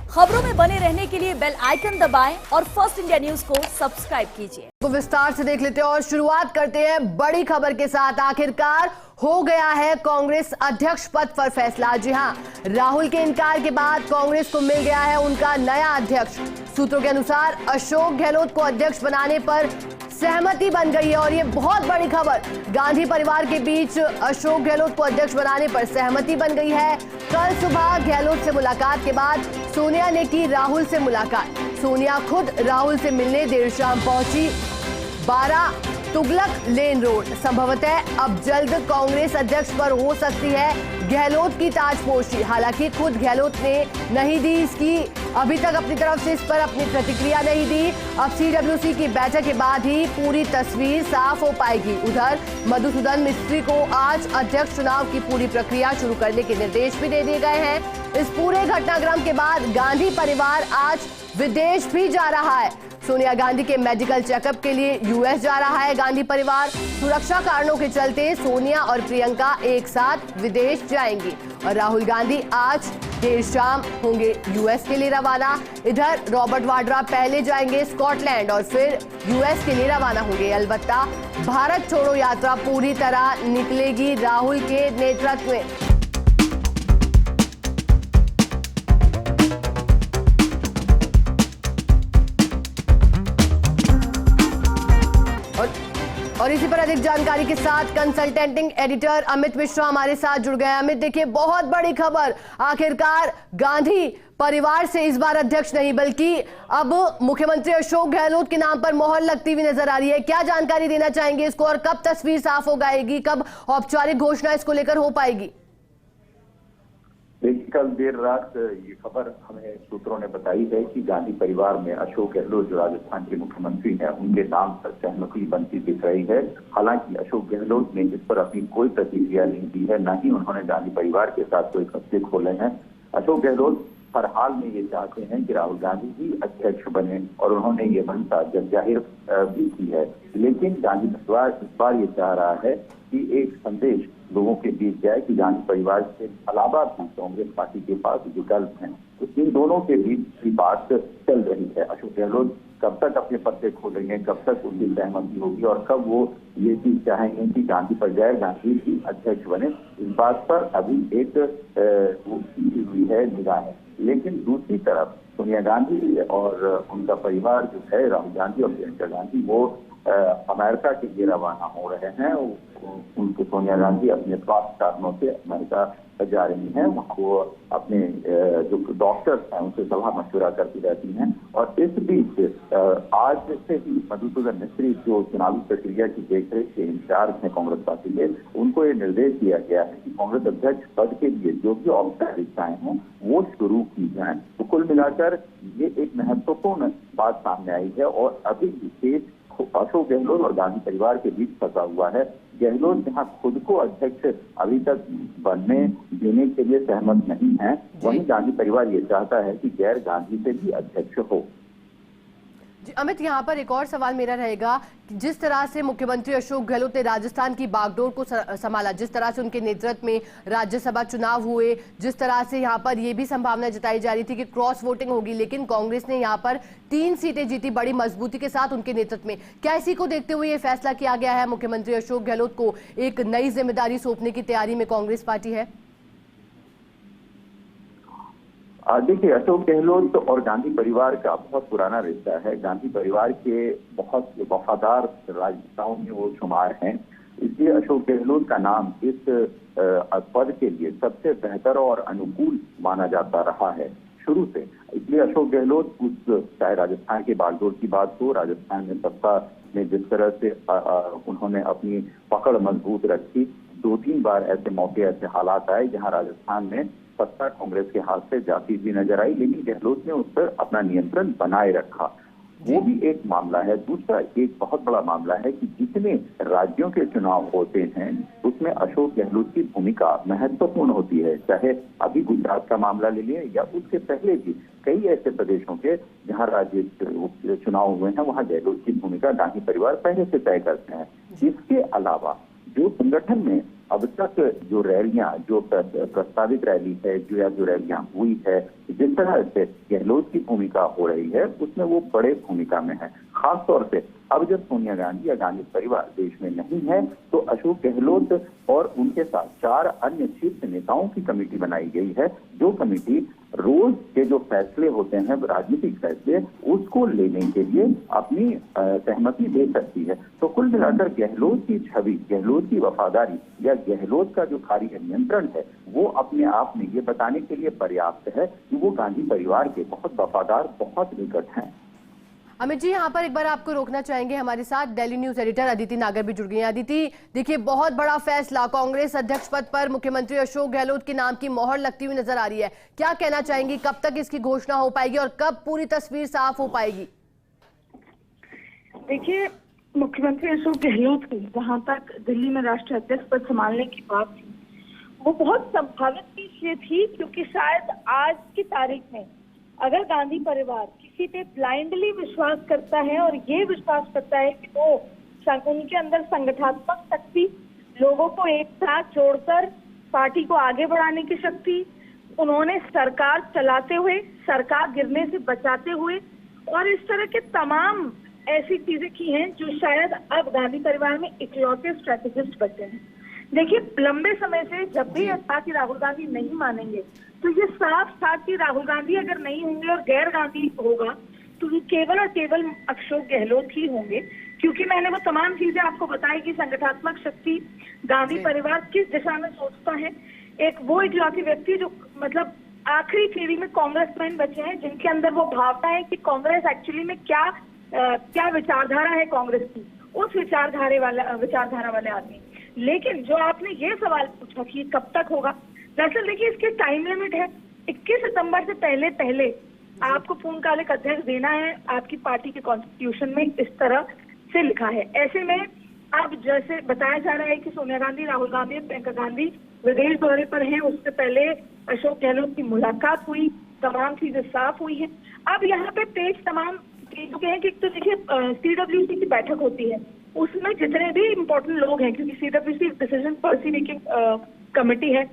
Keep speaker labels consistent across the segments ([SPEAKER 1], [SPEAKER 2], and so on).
[SPEAKER 1] खबरों में बने रहने के लिए बेल आइकन दबाएं और फर्स्ट इंडिया न्यूज को सब्सक्राइब कीजिए।
[SPEAKER 2] तो विस्तार से देख लेते हैं और शुरुआत करते हैं बड़ी खबर के साथ। आखिरकार हो गया है कांग्रेस अध्यक्ष पद पर फैसला। जी हां, राहुल के इनकार के बाद कांग्रेस को मिल गया है उनका नया अध्यक्ष। सूत्रों के अनुसार अशोक गहलोत को अध्यक्ष बनाने पर सहमति बन गई है और ये बहुत बड़ी खबर। गांधी परिवार के बीच अशोक गहलोत को अध्यक्ष बनाने पर सहमति बन गई है। कल सुबह गहलोत से मुलाकात के बाद सोनिया ने की राहुल से मुलाकात। सोनिया खुद राहुल से मिलने देर शाम पहुंची। 12 तुगलक लेन रोड। संभवतः अब जल्द कांग्रेस अध्यक्ष पर हो सकती है गहलोत की ताजपोशी। हालांकि खुद गहलोत ने नहीं दी इसकी अभी तक अपनी तरफ से इस पर अपनी प्रतिक्रिया नहीं दी। अब सीडब्ल्यूसी की बैठक के बाद ही पूरी तस्वीर साफ हो पाएगी। उधर मधुसूदन मिस्त्री को आज अध्यक्ष चुनाव की पूरी प्रक्रिया शुरू करने के निर्देश भी दे दिए गए हैं। इस पूरे घटनाक्रम के बाद गांधी परिवार आज विदेश भी जा रहा है। सोनिया गांधी के मेडिकल चेकअप के लिए यूएस जा रहा है गांधी परिवार। सुरक्षा कारणों के चलते सोनिया और प्रियंका एक साथ विदेश जाएंगी और राहुल गांधी आज देर शाम होंगे यूएस के लिए रवाना। इधर रॉबर्ट वाड्रा पहले जाएंगे स्कॉटलैंड और फिर यूएस के लिए रवाना होंगे। अलबत्ता भारत छोड़ो यात्रा पूरी तरह निकलेगी राहुल के नेतृत्व में। और इसी पर अधिक जानकारी के साथ कंसल्टेंटिंग एडिटर अमित मिश्रा हमारे साथ जुड़ गए। अमित, देखिए बहुत बड़ी खबर। आखिरकार गांधी परिवार से इस बार अध्यक्ष नहीं बल्कि अब मुख्यमंत्री अशोक गहलोत के नाम पर मोहर लगती हुई नजर आ रही है। क्या जानकारी देना चाहेंगे इसको और कब तस्वीर साफ हो जाएगी, कब औपचारिक घोषणा इसको लेकर हो पाएगी?
[SPEAKER 3] देखिए, कल देर रात ये खबर हमें सूत्रों ने बताई है कि गांधी परिवार में अशोक गहलोत जो राजस्थान के मुख्यमंत्री हैं उनके नाम पर सहमति बनती दिख रही है। हालांकि अशोक गहलोत ने इस पर अपनी कोई प्रतिक्रिया नहीं दी है, न ही उन्होंने गांधी परिवार के साथ कोई खाते खोले हैं। अशोक गहलोत हर हाल में ये चाहते हैं कि राहुल गांधी ही अध्यक्ष बने और उन्होंने ये मनसा जब जाहिर भी की है। लेकिन गांधी परिवार इस बार ये चाह रहा है कि एक संदेश लोगों के बीच जाए कि गांधी परिवार के अलावा भी कांग्रेस पार्टी के पास विकल्प हैं। तो इन दोनों के बीच की बात चल रही है। अशोक गहलोत कब तक अपने पत्ते खोलेंगे, कब तक उनकी सहमति होगी और कब वो ये चीज चाहेंगे कि गांधी परिवार गांधी ही अध्यक्ष बने, इस बात पर अभी एक हुई है निगाहें। लेकिन दूसरी तरफ सोनिया गांधी और उनका परिवार जो है राहुल गांधी और प्रियंका गांधी वो अमेरिका के लिए रवाना हो रहे हैं। उनको सोनिया गांधी अपने स्वास्थ्य कारणों से अमेरिका जा रही हैं। वो अपने जो डॉक्टर्स हैं उनसे सलाह मशवरा करती रहती हैं। और इस बीच आज से ही मधुसूदन मिस्त्री जो चुनावी प्रक्रिया की देखरेख के इंचार्ज हैं कांग्रेस पार्टी के, उनको ये निर्देश दिया गया है कि कांग्रेस अध्यक्ष पद के लिए जो भी औपचारिकताएं हों वो शुरू की जाएं। तो कुल मिलाकर ये एक महत्वपूर्ण बात सामने आई है और अभी विशेष अशोक गहलोत और गांधी परिवार के बीच फंसा हुआ है। गहलोत जहां खुद को अध्यक्ष अभी तक बनने देने के लिए सहमत नहीं है, वहीं गांधी परिवार ये चाहता है कि गैर गांधी से भी अध्यक्ष हो।
[SPEAKER 2] अमित, यहाँ पर एक और सवाल मेरा रहेगा कि जिस तरह से मुख्यमंत्री अशोक गहलोत ने राजस्थान की बागडोर को संभाला, जिस तरह से उनके नेतृत्व में राज्यसभा चुनाव हुए, जिस तरह से यहाँ पर ये भी संभावना जताई जा रही थी कि क्रॉस वोटिंग होगी, लेकिन कांग्रेस ने यहाँ पर 3 सीटें जीती बड़ी मजबूती के साथ उनके नेतृत्व में। क्या इसी को देखते हुए ये फैसला किया गया है मुख्यमंत्री अशोक गहलोत को एक नई जिम्मेदारी सौंपने की तैयारी में कांग्रेस पार्टी है?
[SPEAKER 3] देखिए, अशोक गहलोत और गांधी परिवार का बहुत पुराना रिश्ता है। गांधी परिवार के बहुत वफादार राजनेताओं में वो शुमार हैं। इसलिए अशोक गहलोत का नाम इस पद के लिए सबसे बेहतर और अनुकूल माना जाता रहा है शुरू से। इसलिए अशोक गहलोत चाहे राजस्थान के बागडोर की बात हो, राजस्थान में सत्ता में जिस तरह से उन्होंने अपनी पकड़ मजबूत रखी, 2-3 बार ऐसे मौके ऐसे हालात आए जहां राजस्थान में सत्ता कांग्रेस के हाथ से जाती हुई नजर आई, लेकिन गहलोत ने उस पर अपना नियंत्रण बनाए रखा। वो भी एक मामला है। दूसरा एक बहुत बड़ा मामला है कि जितने राज्यों के चुनाव होते हैं उसमें अशोक गहलोत की भूमिका महत्वपूर्ण होती है। चाहे अभी गुजरात का मामला ले लें या उससे पहले भी कई ऐसे प्रदेशों के जहां राज्य चुनाव हुए हैं वहां गहलोत की भूमिका गांधी परिवार पहले से तय करते हैं। इसके अलावा जो संगठन में अब तक जो रैलियां, जो प्रस्तावित रैली है, जो रैलियां हुई है, जिस तरह से गहलोत की भूमिका हो रही है, उसमें वो बड़े भूमिका में है। खास तौर से अब जब सोनिया गांधी या गांधी परिवार देश में नहीं है, तो अशोक गहलोत और उनके साथ 4 अन्य शीर्ष नेताओं की कमेटी बनाई गई है, जो कमेटी रोज के जो फैसले होते हैं, राजनीतिक फैसले, उसको लेने के लिए अपनी सहमति दे सकती है। तो कुल मिलाकर गहलोत की छवि, गहलोत की वफादारी या गहलोत का जो कार्य नियंत्रण है, वो अपने आप में ये बताने के लिए पर्याप्त है कि वो गांधी परिवार के बहुत वफादार, बहुत निकट हैं।
[SPEAKER 2] अमित जी, यहाँ पर एक बार आपको रोकना चाहेंगे। हमारे साथ दिल्ली न्यूज एडिटर अदिति नागर भी जुड़ गई हैं। अदिति, देखिए, बहुत बड़ा फैसला, कांग्रेस अध्यक्ष पद पर मुख्यमंत्री अशोक गहलोत के नाम की मोहर लगती हुई नजर आ रही है। क्या कहना चाहेंगी, कब तक इसकी घोषणा हो पाएगी और कब पूरी तस्वीर साफ हो पाएगी?
[SPEAKER 4] देखिए, मुख्यमंत्री अशोक गहलोत की जहाँ तक दिल्ली में राष्ट्रीय अध्यक्ष पद संभालने की बात थी, वो बहुत संभावित चीज ये थी, क्योंकि शायद आज की तारीख में अगर गांधी परिवार किसी पे ब्लाइंडली विश्वास करता है और ये विश्वास करता है कि वो उनके अंदर संगठनात्मक शक्ति, लोगों को एक साथ जोड़कर पार्टी को आगे बढ़ाने की शक्ति, उन्होंने सरकार चलाते हुए, सरकार गिरने से बचाते हुए और इस तरह के तमाम ऐसी चीजें की हैं जो शायद अब गांधी परिवार में इकलौते स्ट्रेटेजिस्ट बचे हैं। देखिए, लंबे समय से जब भी था कि राहुल गांधी नहीं मानेंगे, तो ये साफ था कि राहुल गांधी अगर नहीं होंगे और गैर गांधी होगा, तो ये केवल और केवल अशोक गहलोत ही होंगे, क्योंकि मैंने वो तमाम चीजें आपको बताई कि संगठनात्मक शक्ति, गांधी परिवार किस दिशा में सोचता है। एक वो इकलौती व्यक्ति जो मतलब आखिरी पीढ़ी में कांग्रेसमैन बचे हैं, जिनके अंदर वो भावना है कि कांग्रेस एक्चुअली में क्या विचारधारा है कांग्रेस की, उस विचारधारा वाले आदमी। लेकिन जो आपने ये सवाल पूछा कि कब तक होगा, दरअसल देखिए, इसके टाइम लिमिट है। 21 सितंबर से पहले आपको पूर्णकालिक अध्यक्ष देना है। आपकी पार्टी के कॉन्स्टिट्यूशन में इस तरह से लिखा है। ऐसे में अब जैसे बताया जा रहा है कि सोनिया गांधी, राहुल गांधी और प्रियंका गांधी विदेश दौरे पर हैं, उससे पहले अशोक गहलोत की मुलाकात हुई, तमाम चीजें साफ हुई है। अब यहाँ पे पेज तमाम चीजों के हैं कि तो देखिए, CWC की बैठक होती है, उसमें जितने भी इम्पोर्टेंट लोग हैं, क्योंकि CWC decision policy making committee है,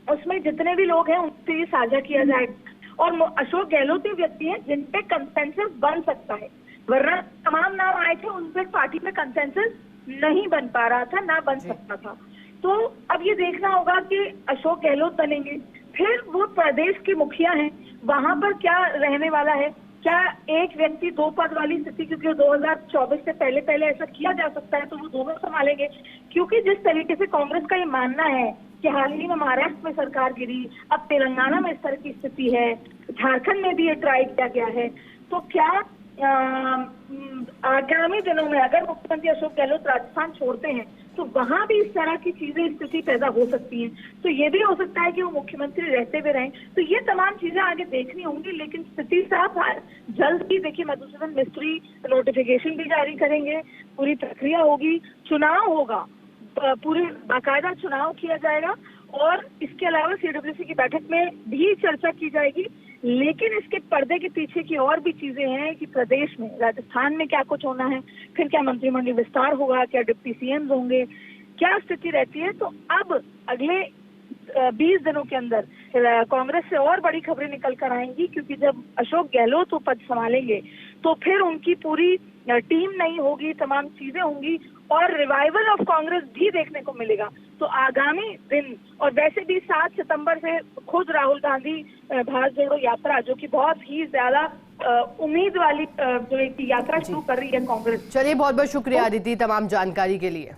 [SPEAKER 4] उसमें जितने भी लोग हैं उनसे ये साझा किया जाएगा। और अशोक गहलोत ही व्यक्ति हैं जिन पे कंसेंसस बन सकता है, वरना तमाम नाम आए थे, उन पे पार्टी में कंसेंसस नहीं बन पा रहा था, ना बन सकता था। तो अब ये देखना होगा कि अशोक गहलोत बनेंगे, फिर वो प्रदेश के मुखिया हैं, वहां पर क्या रहने वाला है, क्या एक व्यक्ति 2 पद वाली स्थिति, क्योंकि 2024 से पहले ऐसा किया जा सकता है, तो वो दोनों संभालेंगे। क्योंकि जिस तरीके से कांग्रेस का ये मानना है कि हाल ही में महाराष्ट्र में सरकार गिरी, अब तेलंगाना में इस तरह की स्थिति है, झारखंड में भी ये ट्राई किया गया है, तो क्या आगामी दिनों में अगर मुख्यमंत्री अशोक गहलोत राजस्थान छोड़ते हैं, तो वहां भी इस तरह की चीजें, स्थिति पैदा हो सकती है। तो ये भी हो सकता है कि वो मुख्यमंत्री रहते हुए रहें। तो ये तमाम चीजें आगे देखनी होंगी, लेकिन स्थिति साफ जल्द ही देखिए, मधुसूदन मिस्त्री नोटिफिकेशन भी जारी करेंगे, पूरी प्रक्रिया होगी, चुनाव होगा, पूरे बाकायदा चुनाव किया जाएगा और इसके अलावा CWC की बैठक में भी चर्चा की जाएगी। लेकिन इसके पर्दे के पीछे की और भी चीजें हैं कि प्रदेश में, राजस्थान में क्या कुछ होना है, फिर क्या मंत्रिमंडल विस्तार होगा, क्या डिप्टी CMs होंगे, क्या स्थिति रहती है। तो अब अगले 20 दिनों के अंदर कांग्रेस से और बड़ी खबरें निकल कर आएंगी, क्योंकि जब अशोक गहलोत वो पद संभालेंगे तो फिर उनकी पूरी टीम नहीं होगी, तमाम चीजें होंगी और रिवाइवल ऑफ कांग्रेस भी देखने को मिलेगा। तो आगामी दिन, और वैसे भी 7 सितंबर से खुद राहुल गांधी भारत जोड़ो यात्रा, जो कि बहुत ही ज्यादा उम्मीद वाली जो एक यात्रा शुरू कर रही है कांग्रेस।
[SPEAKER 2] चलिए, बहुत बहुत शुक्रिया अदिति तमाम जानकारी के लिए।